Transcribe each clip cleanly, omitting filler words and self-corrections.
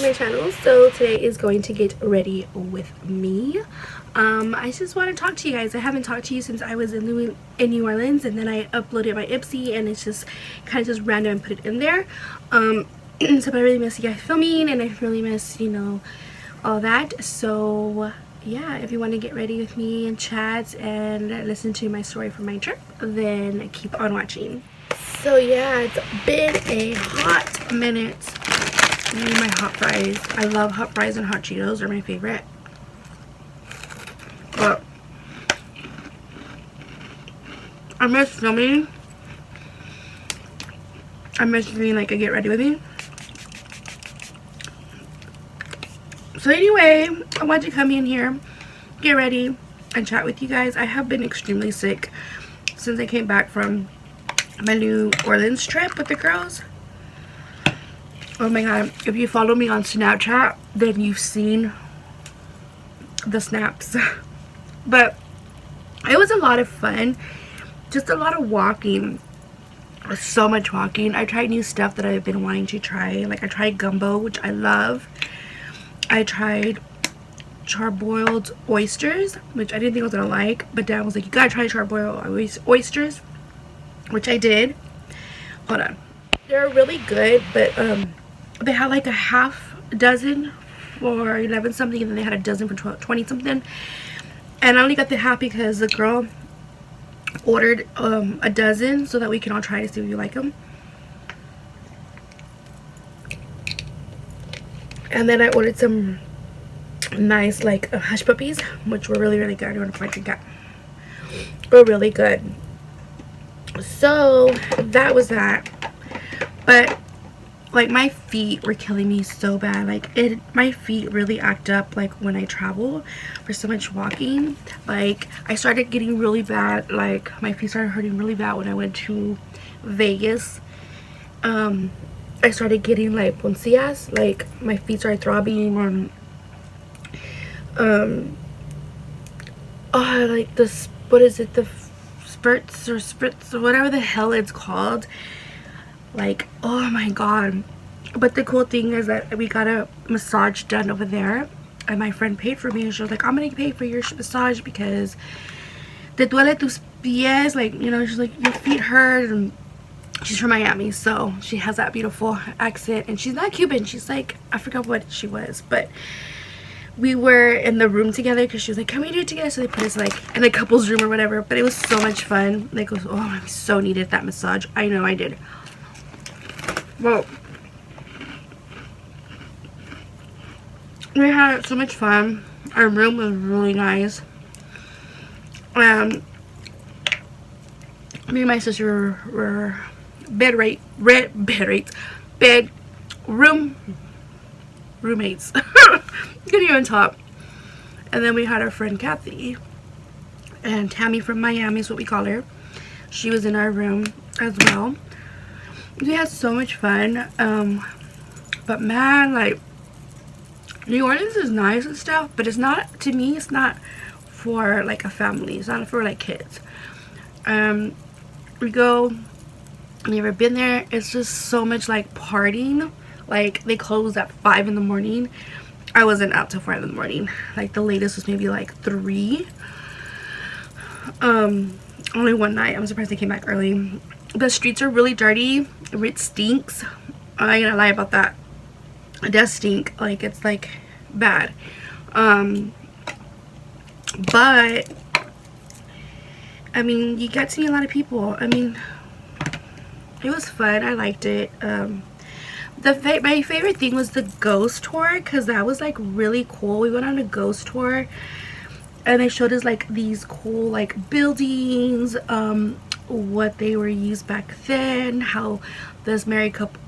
my channel. So today is going to get ready with me. I just want to talk to you guys. I haven't talked to you since I was in New Orleans, and then I uploaded my Ipsy, and it's just kind of just random and put it in there. So I really miss you guys filming, and I really miss, you know, all that. So yeah, if you want to get ready with me and chat and listen to my story from my trip, then keep on watching. So yeah, it's been a hot minute. I need my hot fries. I love hot fries, and hot Cheetos are my favorite. But I miss filming. I miss doing like a get ready with me. So anyway, I want to come in here, get ready, and chat with you guys. I have been extremely sick since I came back from my New Orleans trip with the girls. Oh my god, if you follow me on Snapchat, then you've seen the snaps. But it was a lot of fun, just a lot of walking, so much walking. I tried new stuff that I've been wanting to try. Like I tried gumbo, which I love. I tried charboiled oysters, which I didn't think I was gonna like, but Dad was like, you gotta try charboiled oysters, which I did. Hold on. They're really good, but they had like a half dozen for 11 something, and then they had a dozen for 20 something, and I only got the half because the girl ordered a dozen so that we can all try to see if we like them. And then I ordered some nice like hush puppies, which were really good. I don't know if I can get, but really good. So that was that. But like my feet were killing me so bad. Like my feet really act up like when I travel for so much walking. Like I started getting really bad, like my feet started hurting really bad when I went to Vegas. I started getting like punsillas, like my feet started throbbing, or like this, what is it, the spurts or spritz or whatever the hell it's called. Like, oh my god. But the cool thing is that we got a massage done over there, and my friend paid for me, and she was like, I'm gonna pay for your massage because te duele tus pies, like, you know, she's like, your feet hurt. And she's from Miami, so she has that beautiful accent, and she's not Cuban. She's like, I forgot what she was, but we were in the room together because she was like, can we do it together? So they put us like in a couple's room or whatever. But it was so much fun. Like, it was, oh, I so needed that massage. I know I did. Well, we had so much fun. Our room was really nice. Me and my sister were roommates. Couldn't even talk. And then we had our friend Kathy and Tammy from Miami is what we call her. She was in our room as well. We had so much fun. But man, like, New Orleans is nice and stuff, but it's not, to me, it's not for like a family. It's not for like kids. We go, never been there. It's just so much like partying. Like they close at 5 in the morning. I wasn't out till 5 in the morning. Like the latest was maybe like 3. Only one night. I'm surprised they came back early. The streets are really dirty. It stinks. I ain't gonna lie about that. It does stink. Like it's like bad. But I mean, you get to meet a lot of people. I mean, it was fun. I liked it. My favorite thing was the ghost tour, because that was like really cool. We went on a ghost tour, and they showed us like these cool like buildings, what they were used back then, how this married couple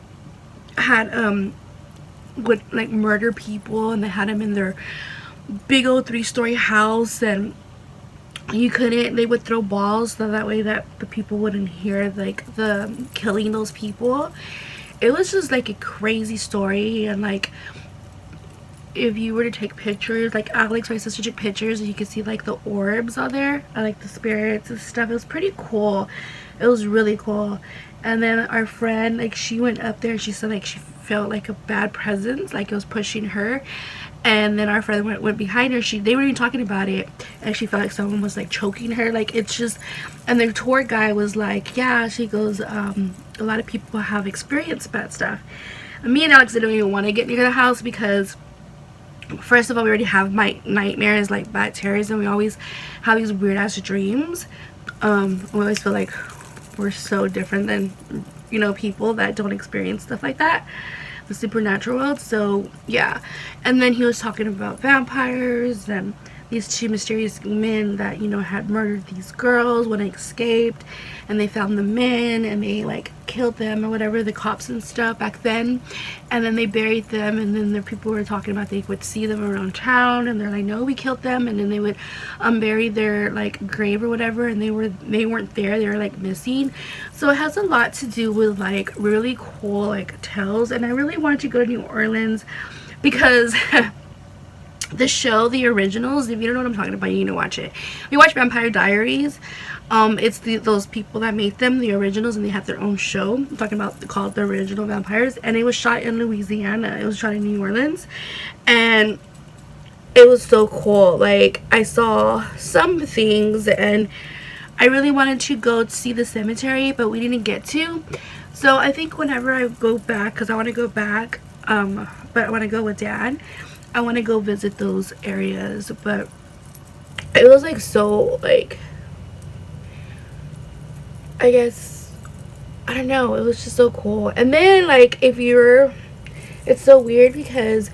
had would like murder people, and they had them in their big old 3-story house, and they would throw balls so that way that the people wouldn't hear like the killing those people. It was just like a crazy story. And like if you were to take pictures, like Alex, my sister, took pictures, and you could see like the orbs on there, and like the spirits and stuff. It was pretty cool. It was really cool. And then our friend, like, she went up there and she said like she felt like a bad presence, like it was pushing her. And then our friend went behind her. They were even talking about it, and she felt like someone was like choking her. Like, it's just, and the tour guy was like, yeah, she goes, a lot of people have experienced bad stuff. And me and Alex didn't even want to get near the house because, first of all, we already have my nightmares, like bad terrors, and we always have these weird ass dreams. We always feel like we're so different than, you know, people that don't experience stuff like that, the supernatural world. So yeah. And then he was talking about vampires and these two mysterious men that, you know, had murdered these girls when they escaped, and they found the men and they like killed them or whatever, the cops and stuff back then, and then they buried them. And then the people were talking about they would see them around town, and they're like, no, we killed them. And then they would bury their like grave or whatever, and they weren't there, they were like missing. So it has a lot to do with like really cool like tales. And I really wanted to go to New Orleans because the show, the originals, if you don't know what I'm talking about, you need to watch it. We watch Vampire Diaries. It's those people that made them, the originals, and they have their own show. I'm talking about, called The Original Vampires, and it was shot in Louisiana. It was shot in New Orleans, and it was so cool. Like, I saw some things, and I really wanted to go see the cemetery, but we didn't get to. So I think whenever I go back, because I want to go back, but I want to go with Dad, I want to go visit those areas. But it was like so, like, I guess, I don't know, it was just so cool. And then like, it's so weird because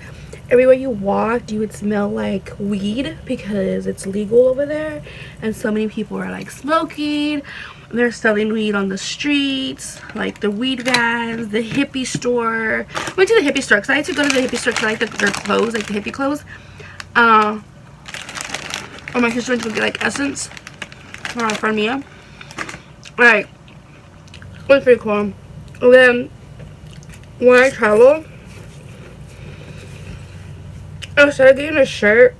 everywhere you walked you would smell like weed because it's legal over there, and so many people are like smoking. They're selling weed on the streets, like the weed vans, the hippie store. I went to the hippie store because I had to go to the hippie store because I like their clothes, like the hippie clothes. Oh, my sister went to go get like essence for our friend Mia. Like, it was pretty cool. And then when I travel, instead of getting a shirt,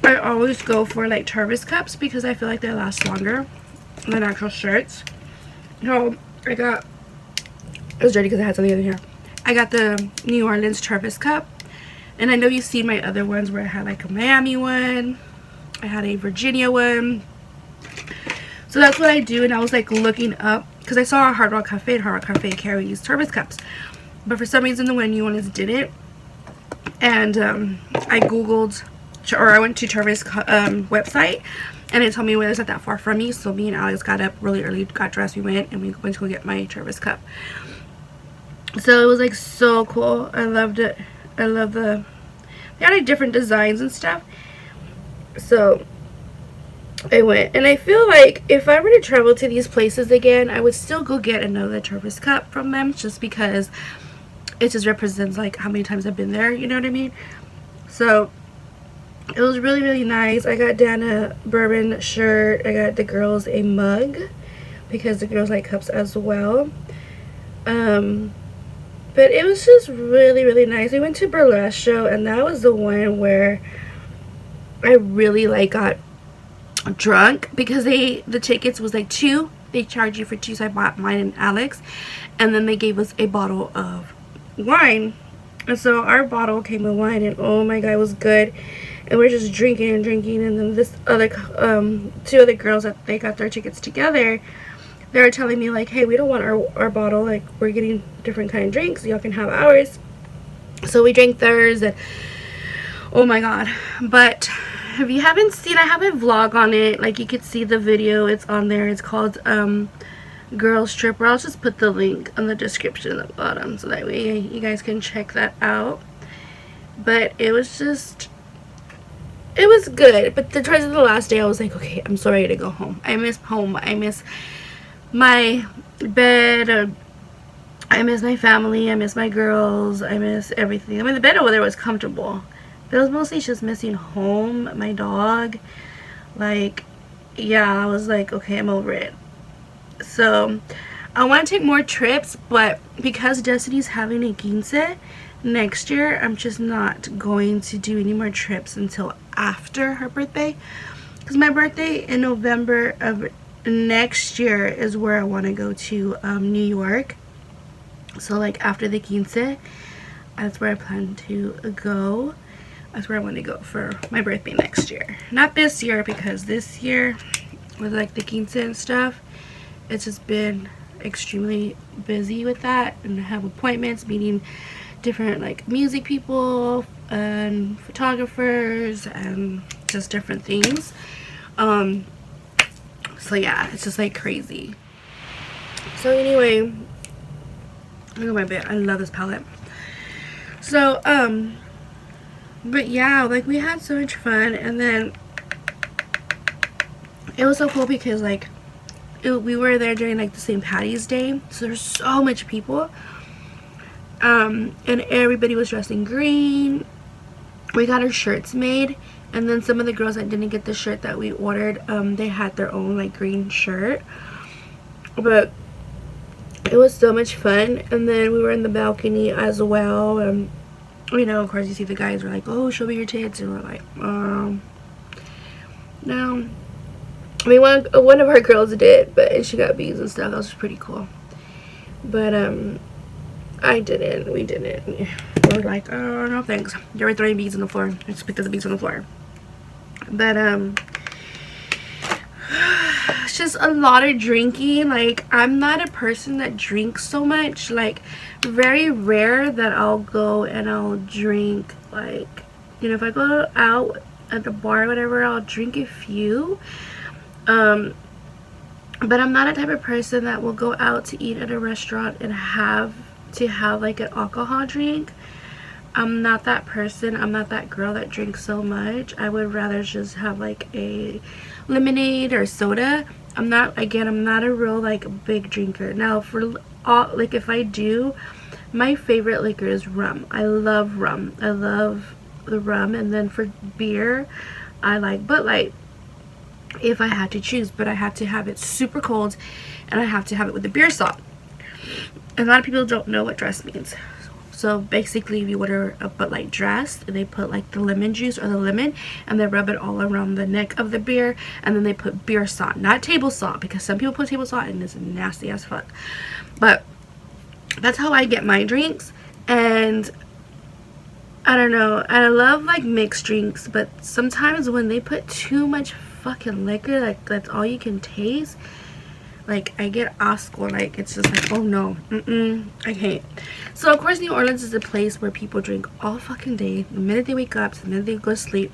I always go for like Travis cups because I feel like they last longer than actual shirts. So I got, it was dirty because I had something in here. I got the New Orleans Travis cup, and I know you've seen my other ones where I had like a Miami one, I had a Virginia one. So that's what I do. And I was like looking up because I saw a Hard Rock Cafe, and Hard Rock Cafe carries Travis cups, but for some reason the one New Orleans didn't. And I googled, or I went to Travis website, and it told me, well, it's not that far from me. So me and Alex got up really early, got dressed, we went, and we went to go get my Travis cup. So it was like so cool. I loved it. I love they had like different designs and stuff. So I went, and I feel like if I were to travel to these places again, I would still go get another Travis cup from them, just because it just represents like how many times I've been there, you know what I mean? So it was really, really nice. I got Dan a bourbon shirt. I got the girls a mug because the girls like cups as well. But it was just really, really nice. We went to Burlesque show, and that was the one where I really like got drunk because the tickets was like 2. They charge you for 2, so I bought mine and Alex, and then they gave us a bottle of wine. And so our bottle came with wine, and oh my god, it was good. And we're just drinking and drinking. And then this other 2 other girls that they got their tickets together, they were telling me like, hey, we don't want our bottle, like we're getting different kind of drinks, y'all can have ours. So we drank theirs, and oh my god. But if you haven't seen, I have a vlog on it, like you could see the video, it's on there. It's called Girl Stripper. I'll just put the link on the description at the bottom so that way you guys can check that out. But it was just, it was good. But the towards the last day I was like, okay, I'm so ready to go home. I miss home. I miss my bed. I miss my family. I miss my girls. I miss everything. I mean, the bed over there was comfortable. But it was mostly just missing home, my dog. Like, yeah, I was like, okay, I'm over it. So I want to take more trips, but because Destiny's having a quince next year, I'm just not going to do any more trips until after her birthday, because my birthday in November of next year is where I want to go to New York. So like after the 15, that's where I plan to go. That's where I want to go for my birthday next year. Not this year, because this year with like the 15 and stuff, it's just been extremely busy with that, and I have appointments, meeting different like music people and photographers and just different things. So yeah, it's just like crazy. So anyway, look at my bit. I love this palette. So but yeah, like we had so much fun, and then it was so cool because like we were there during like the St. Patty's Day, so there's so much people, and everybody was dressed in green. We got our shirts made, and then some of the girls that didn't get the shirt that we ordered, they had their own like green shirt. But it was so much fun. And then we were in the balcony as well, and you know, of course you see the guys were like, oh, show me your tits, and we're like, no. I mean, one of our girls did, but she got beads and stuff. That was pretty cool. But I didn't. We didn't. We were like, oh, no thanks. They were throwing beads on the floor. I just picked up the beads on the floor. But it's just a lot of drinking. Like, I'm not a person that drinks so much. Like, very rare that I'll go and I'll drink. Like, you know, if I go out at the bar or whatever, I'll drink a few. But I'm not a type of person that will go out to eat at a restaurant and have like an alcohol drink. I'm not that person. I'm not that girl that drinks so much. I would rather just have like a lemonade or soda. I'm not a real like big drinker. Now for all, like if I do, my favorite liquor is rum. I love rum. I love the rum. And then for beer, I like Bud Light if I had to choose, but I have to have it super cold, and I have to have it with the beer salt. And a lot of people don't know what dress means. So basically, if you order a Bud Light dress, they put like the lemon juice or the lemon, and they rub it all around the neck of the beer, and then they put beer salt, not table salt, because some people put table salt and it's nasty as fuck. But that's how I get my drinks. And I don't know, I love like mixed drinks, but sometimes when they put too much fucking liquor, like that's all you can taste, like I get Oscar. Like it's just like, oh no, I can't. So of course New Orleans is a place where people drink all fucking day, the minute they wake up to the minute they go to sleep.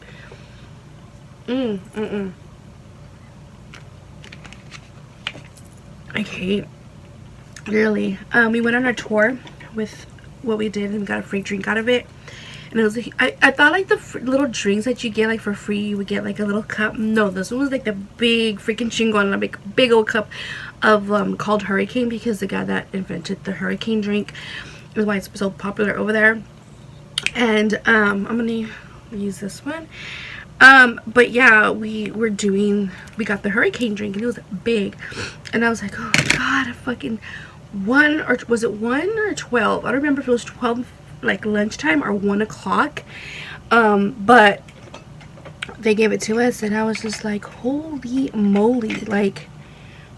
I can't, really. We went on a tour with what we did, and we got a free drink out of it. And it was like, I thought like the little drinks that you get like for free, you would get like a little cup. No, this one was like the big freaking chingon, a big old cup of called Hurricane, because the guy that invented the Hurricane drink is why it's so popular over there. And I'm gonna use this one. But yeah, we got the Hurricane drink, and it was big, and I was like, oh god, fucking one, or was it 1 or 12? I don't remember if it was 12 like lunchtime or 1 o'clock, but they gave it to us, and I was just like, holy moly, like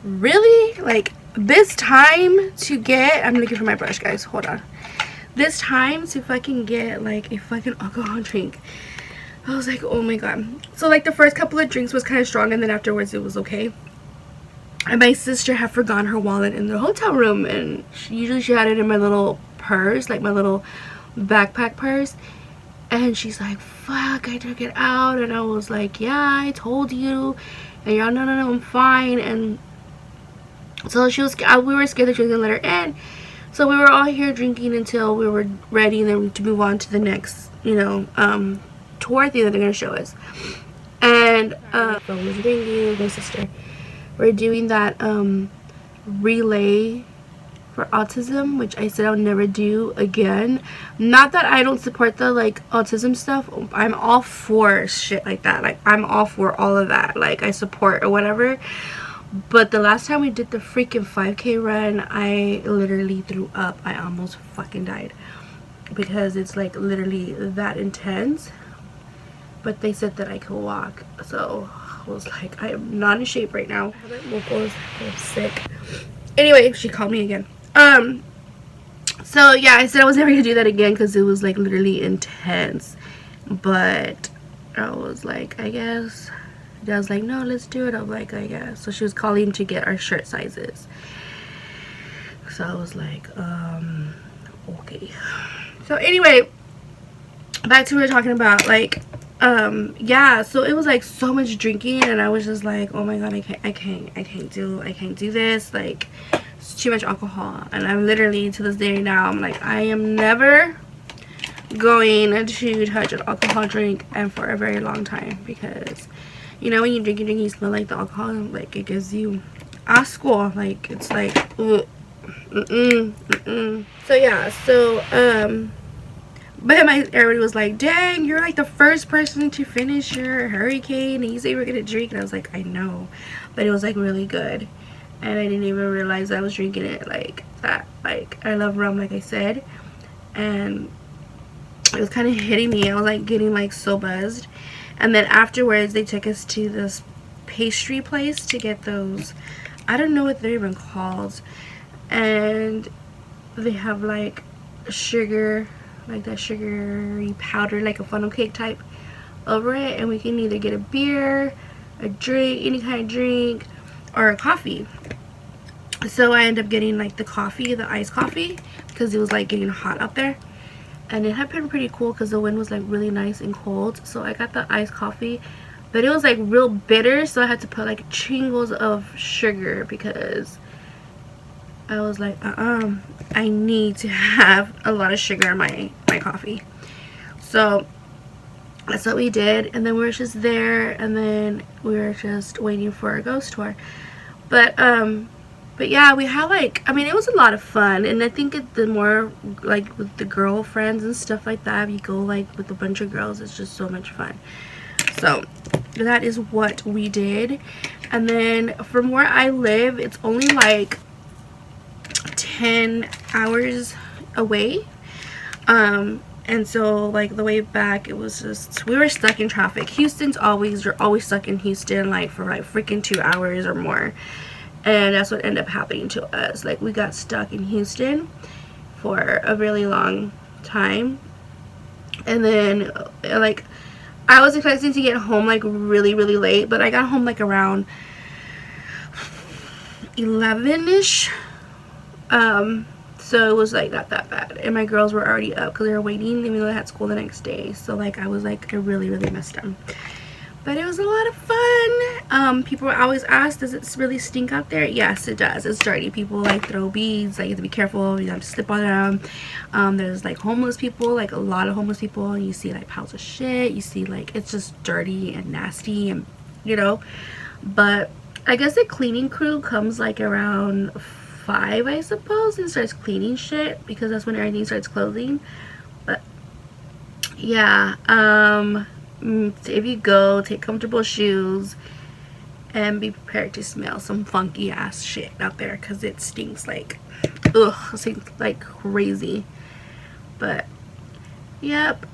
really, like this time to get, I'm looking for my brush, guys, hold on, this time to fucking get like a fucking alcohol drink. I was like, oh my god. So like the first couple of drinks was kind of strong, and then afterwards it was okay. And my sister had forgotten her wallet in the hotel room, and usually she had it in my little purse, like my little backpack purse, and she's like, fuck, I took it out. And I was like, yeah, I told you. And y'all, no, I'm fine. And so she was, we were scared that she was gonna let her in, so we were all here drinking until we were ready, and then to move on to the next, you know, tour thing that they're gonna show us. And phone was ringing with my sister. We're doing that relay for autism, which I said I'll never do again. Not that I don't support the like autism stuff. I'm all for shit like that. Like I'm all for all of that. Like I support or whatever. But the last time we did the freaking 5K run, I literally threw up. I almost fucking died, because it's like literally that intense. But they said that I could walk, so was like, I am not in shape right now. I have like mocos. I'm sick. Anyway, she called me again. So yeah, I said I was never gonna do that again because it was like literally intense. But I was like, I guess. Dad's like, no, let's do it. I'm like, I guess. So she was calling to get our shirt sizes. So I was like, okay. So anyway, back to what we were talking about. Like, yeah, so it was like so much drinking, and I was just like, oh my god, I can't do this. Like, it's too much alcohol. And I'm literally, to this day now, I'm like, I am never going to touch an alcohol drink and for a very long time, because you know when you drink, you smell like the alcohol, like it gives you asco, like it's like ugh. So yeah, so but everybody was like, dang, you're like the first person to finish your hurricane and you say we're gonna drink. And I was like, I know, but it was like really good, and I didn't even realize I was drinking it like that. Like, I love rum, like I said, and it was kind of hitting me. I was like getting like so buzzed. And then afterwards they took us to this pastry place to get those, I don't know what they're even called, and they have like sugar, like that sugary powder, like a funnel cake type over it, and we can either get a beer, a drink, any kind of drink, or a coffee. So I ended up getting like the coffee, the iced coffee, because it was like getting hot out there. And it had been pretty cool because the wind was like really nice and cold. So I got the iced coffee, but it was like real bitter, so I had to put like chingles of sugar because I was like, I need to have a lot of sugar in my coffee. So that's what we did, and then we were just there, and then we were just waiting for a ghost tour. But yeah, we had like, I mean, it was a lot of fun, and I think the more like with the girlfriends and stuff like that, if you go like with a bunch of girls, it's just so much fun. So that is what we did. And then from where I live, it's only like 10 hours away, and so like the way back, it was just, we were stuck in traffic. You're always stuck in Houston like for like freaking 2 hours or more. And that's what ended up happening to us. Like, we got stuck in Houston for a really long time. And then, like, I was expecting to get home, like, really, really late. But I got home, like, around 11-ish. So it was, like, not that bad. And my girls were already up because they were waiting, even though they had school the next day. So, like, I was, like, I really, really missed them. But it was a lot of fun. People always ask, does it really stink out there? Yes, it does. It's dirty. People like throw beads. Like, you have to be careful. You have to slip on them. There's like homeless people, like a lot of homeless people. You see like piles of shit. You see like, it's just dirty and nasty, and you know. But I guess the cleaning crew comes like around 5, I suppose, and starts cleaning shit because that's when everything starts closing. But yeah, if you go, take comfortable shoes and be prepared to smell some funky ass shit out there, because it stinks like, ugh, it stinks like crazy. But yep,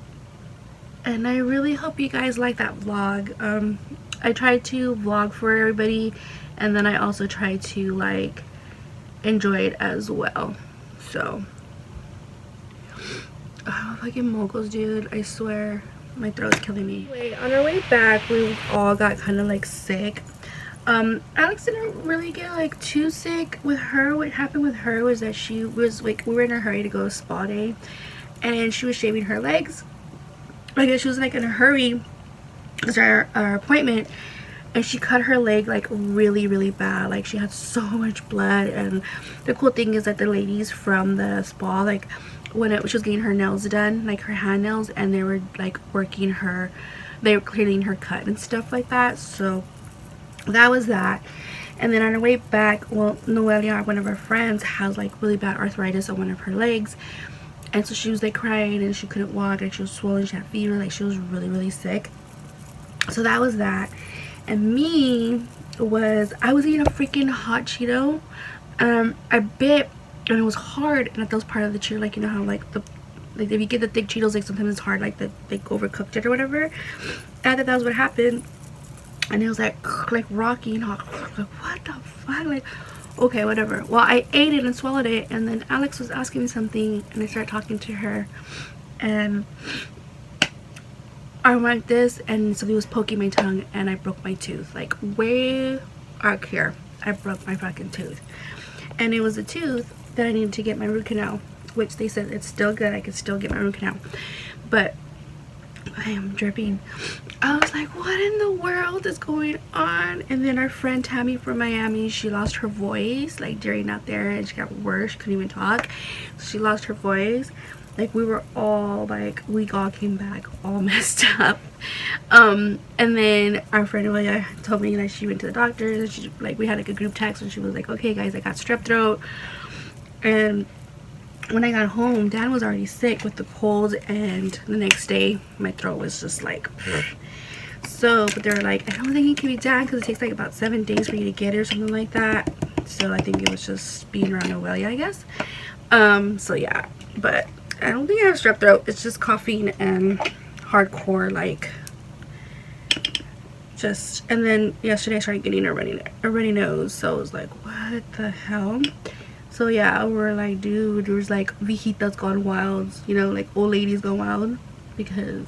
and I really hope you guys like that vlog. I tried to vlog for everybody, and then I also tried to like enjoy it as well. So oh, fucking mocos, dude, I swear my throat's killing me. Anyway, on our way back, we all got kind of like sick. Alex didn't really get like too sick. With her, what happened with her was that she was like, we were in a hurry to go to spa day, and she was shaving her legs. I guess she was like in a hurry because our appointment, and she cut her leg like really, really bad. Like, she had so much blood. And the cool thing is that the ladies from the spa, like, when she was getting her nails done, like her hand nails, and they were like working her, they were cleaning her cut and stuff like that. So that was that. And then on our way back, well, Noelia, one of our friends, has like really bad arthritis on one of her legs, and so she was like crying and she couldn't walk, and she was swollen, she had fever, like she was really, really sick. So that was that. And me I was eating a freaking hot Cheeto. I bit, and it was hard, and that was part of the Cheeto, like, you know how like if you get the thick Cheetos, like sometimes it's hard, like they overcooked it or whatever. And that was what happened. and it was like rocky, and I was like, what the fuck, like, okay, whatever. Well, I ate it and swallowed it, and then Alex was asking me something, and I started talking to her, and I went like this, and somebody was poking my tongue, and I broke my tooth, like way out here. I broke my fucking tooth, and it was a tooth that I needed to get my root canal, which they said it's still good, I could still get my root canal, but I am dripping. I was like, what in the world is going on? And then our friend Tammy from Miami, she lost her voice like during out there, and she got worse, she couldn't even talk, so she lost her voice. Like, we were all like, we all came back all messed up. And then our friend Amelia told me that she went to the doctor, and she, like, we had like a group text, and she was like, okay guys, I got strep throat. And when I got home, Dad was already sick with the cold, and the next day my throat was just like so, but they were like, I don't think it can be Dad because it takes like about 7 days for you to get it or something like that. So I think it was just being around Noelia, I guess. So yeah, but I don't think I have strep throat. It's just coughing and hardcore, like, just. And then yesterday I started getting a runny nose, so I was like, what the hell? So yeah, we're like, dude, there's like viejitas gone wild, you know, like old ladies gone wild, because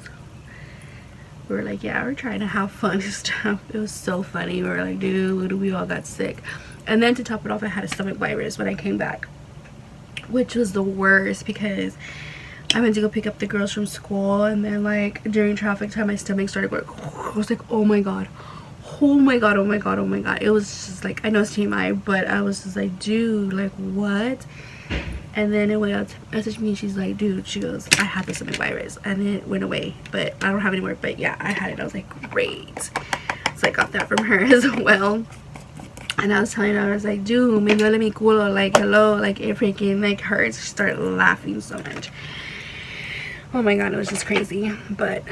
we're like, yeah, we're trying to have fun and stuff. It was so funny. We were like, dude, we all got sick. And then to top it off, I had a stomach virus when I came back, which was the worst, because I went to go pick up the girls from school, and then like during traffic time my stomach started going. I was like, oh my god, oh my god, oh my god, oh my god. It was just like, I know it's TMI, but I was just like, dude, like what? And then it went out to message me, and she's like, dude, she goes, I had the stomach virus, and it went away, but I don't have it anymore. But yeah, I had it. I was like, great. So I got that from her as well. And I was telling her, I was like, dude, me duele mi culo, like, hello, like, it freaking like hurts. She started laughing so much. Oh my god, it was just crazy. But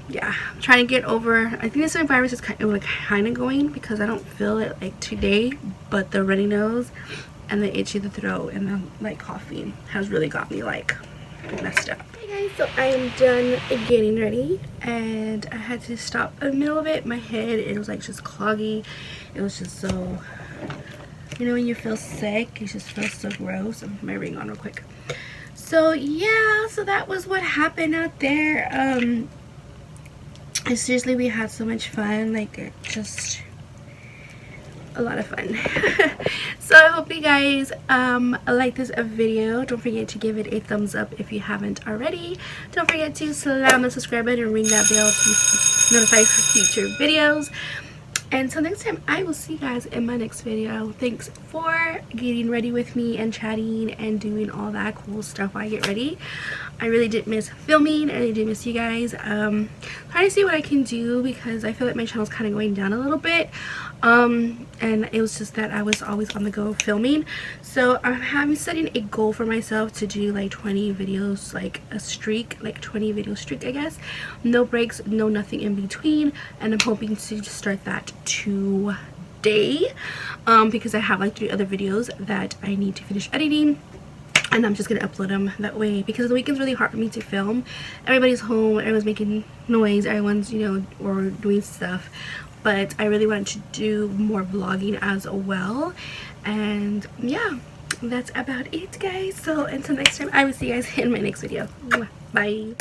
yeah, I'm trying to get over. I think the stomach virus is kind of going, because I don't feel it like today, but the runny nose and the itchy the throat and the like coughing has really got me like messed up. Hey guys, so I am done getting ready, and I had to stop in the middle of it. My head, it was like just cloggy. It was just so, you know, when you feel sick, you just feel so gross. I'm putting my ring on real quick. So yeah, so that was what happened out there. Seriously, we had so much fun, like, it just a lot of fun. So I hope you guys like this video. Don't forget to give it a thumbs up if you haven't already. Don't forget to slam the subscribe button and ring that bell to be notified for future videos. Until next time, I will see you guys in my next video. Thanks for getting ready with me and chatting and doing all that cool stuff while I get ready. I really did miss filming. I really did miss you guys. Trying to see what I can do, because I feel like my channel's kind of going down a little bit. And it was just that I was always on the go filming. So I'm setting a goal for myself to do like 20 videos, like a streak, like 20 video streak, I guess. No breaks, no nothing in between. And I'm hoping to start that today, because I have like 3 other videos that I need to finish editing, and I'm just gonna upload them that way, because the weekend's really hard for me to film. Everybody's home, everyone's making noise, everyone's, you know, or doing stuff. But I really wanted to do more vlogging as well. And yeah, that's about it, guys. So until next time, I will see you guys in my next video. Bye.